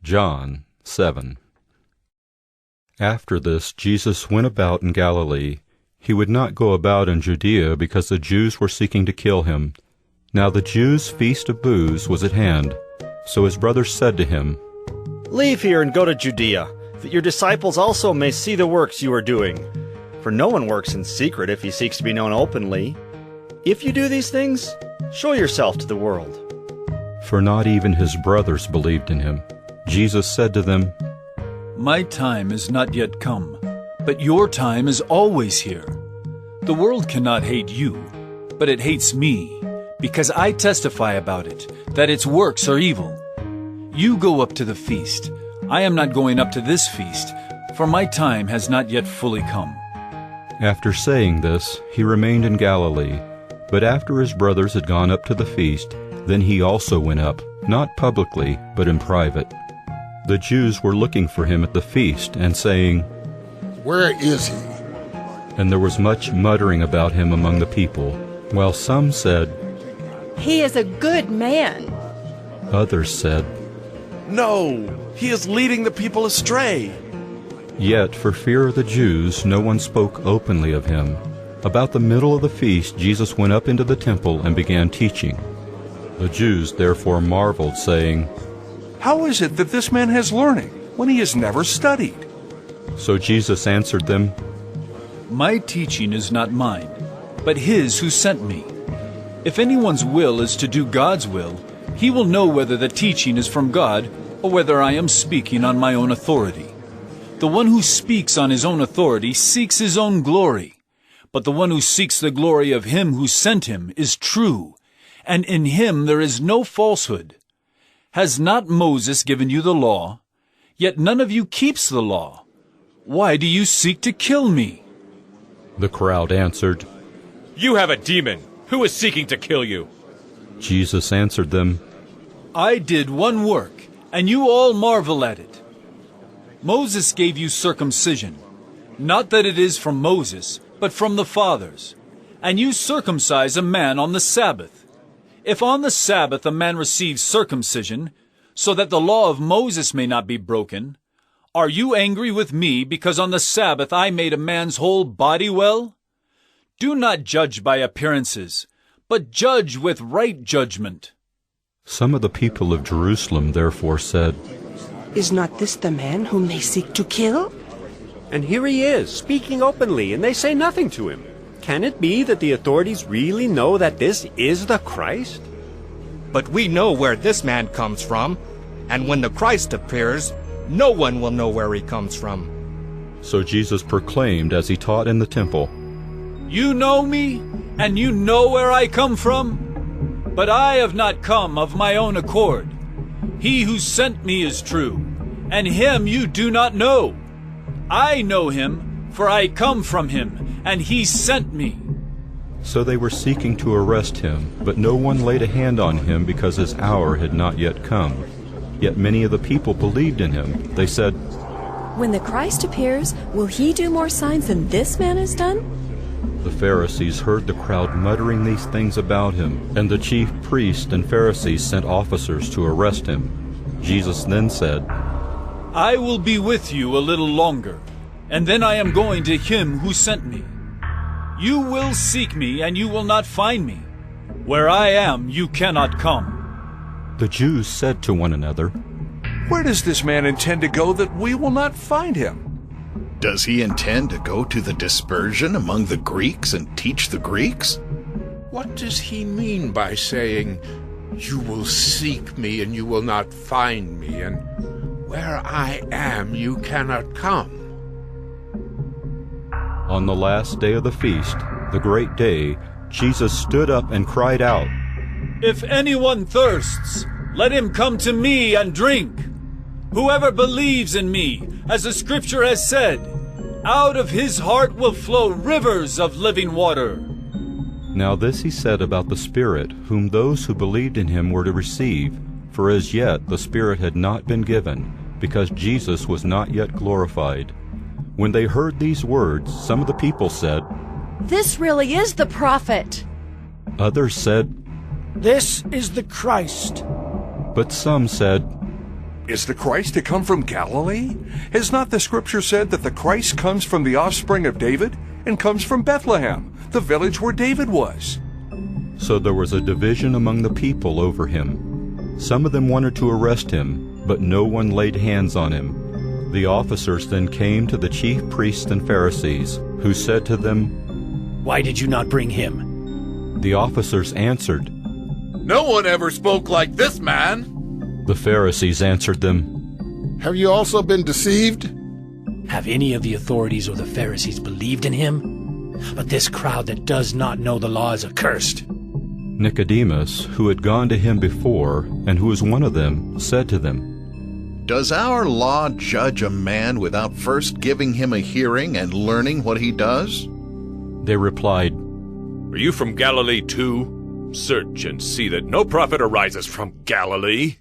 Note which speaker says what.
Speaker 1: John 7. After this, Jesus went about in Galilee. He would not go about in Judea because the Jews were seeking to kill him. Now the Jews' feast of booths was at hand. So his brothers said to him,
Speaker 2: "Leave here and go to Judea, that your disciples also may see the works you are doing. For no one works in secret if he seeks to be known openly. If you do these things, show yourself to the world."
Speaker 1: For not even his brothers believed in him. Jesus said to them,
Speaker 3: "My time is not yet come, but your time is always here. The world cannot hate you, but it hates me, because I testify about it, that its works are evil. You go up to the feast. I am not going up to this feast, for my time has not yet fully come."
Speaker 1: After saying this, he remained in Galilee. But after his brothers had gone up to the feast, then he also went up, not publicly, but in private. The Jews were looking for him at the feast, and saying,
Speaker 4: "Where is he?"
Speaker 1: And there was much muttering about him among the people, while some said,
Speaker 5: "He is a good man."
Speaker 1: Others said,
Speaker 6: "No, he is leading the people astray."
Speaker 1: Yet for fear of the Jews no one spoke openly of him. About the middle of the feast Jesus went up into the temple and began teaching. The Jews therefore marveled, saying,
Speaker 6: "How is it that this man has learning when he has never studied?"
Speaker 1: So Jesus answered them,
Speaker 3: My teaching is not mine, but his who sent me. If anyone's will is to do God's will, he will know whether the teaching is from God or whether I am speaking on my own authority. The one who speaks on his own authority seeks his own glory, but the one who seeks the glory of him who sent him is true, and in him there is no falsehood. Has not Moses given you the law? Yet none of you keeps the law. Why do you seek to kill me?"
Speaker 1: The crowd answered,
Speaker 7: "You have a demon. Who is seeking to kill you?"
Speaker 1: Jesus answered them,
Speaker 3: I did one work, and you all marvel at it. Moses gave you circumcision, not that it is from Moses, but from the fathers. And you circumcise a man on the Sabbath. If on the Sabbath a man receives circumcision, so that the law of Moses may not be broken, are you angry with me because on the Sabbath I made a man's whole body well? Do not judge by appearances, but judge with right judgment.
Speaker 1: Some of the people of Jerusalem therefore said,
Speaker 8: Is not this the man whom they seek to kill?
Speaker 9: And here he is, speaking openly, and they say nothing to him. Can it be that the authorities really know that this is the Christ?
Speaker 10: But we know where this man comes from, and when the Christ appears, no one will know where he comes from.
Speaker 1: So Jesus proclaimed as he taught in the temple,
Speaker 3: You know me, and you know where I come from? But I have not come of my own accord. He who sent me is true, and him you do not know. I know him, for I come from him, and he sent me.
Speaker 1: So they were seeking to arrest him, but no one laid a hand on him because his hour had not yet come. Yet many of the people believed in him. They said,
Speaker 5: When the Christ appears, will he do more signs than this man has done?
Speaker 1: The Pharisees heard the crowd muttering these things about him, and the chief priests and Pharisees sent officers to arrest him. Jesus then said,
Speaker 3: I will be with you a little longer, and then I am going to him who sent me. You will seek me, and you will not find me. Where I am, you cannot come.
Speaker 1: The Jews said to one another,
Speaker 6: Where does this man intend to go that we will not find him?
Speaker 4: Does he intend to go to the dispersion among the Greeks and teach the Greeks?
Speaker 11: What does he mean by saying, You will seek me and you will not find me, and where I am you cannot come?
Speaker 1: On the last day of the feast, the great day, Jesus stood up and cried out,
Speaker 3: If anyone thirsts, let him come to me and drink. Whoever believes in me, as the scripture has said, out of his heart will flow rivers of living water.
Speaker 1: Now this he said about the Spirit, whom those who believed in him were to receive, for as yet the Spirit had not been given, because Jesus was not yet glorified. When they heard these words, some of the people said,
Speaker 5: This really is the prophet.
Speaker 1: Others said,
Speaker 12: This is the Christ.
Speaker 1: But some said,
Speaker 6: Is the Christ to come from Galilee? Has not the Scripture said that the Christ comes from the offspring of David and comes from Bethlehem, the village where David was?
Speaker 1: So there was a division among the people over him. Some of them wanted to arrest him, but no one laid hands on him. The officers then came to the chief priests and Pharisees, who said to them,
Speaker 12: "Why did you not bring him?"
Speaker 1: The officers answered,
Speaker 13: "No one ever spoke like this man."
Speaker 1: The Pharisees answered them,
Speaker 14: "Have you also been deceived?
Speaker 12: Have any of the authorities or the Pharisees believed in him? But this crowd that does not know the law is accursed."
Speaker 1: Nicodemus, who had gone to him before, and who was one of them, said to them,
Speaker 4: "Does our law judge a man without first giving him a hearing and learning what he does?"
Speaker 1: They replied,
Speaker 7: "Are you from Galilee too? Search and see that no prophet arises from Galilee."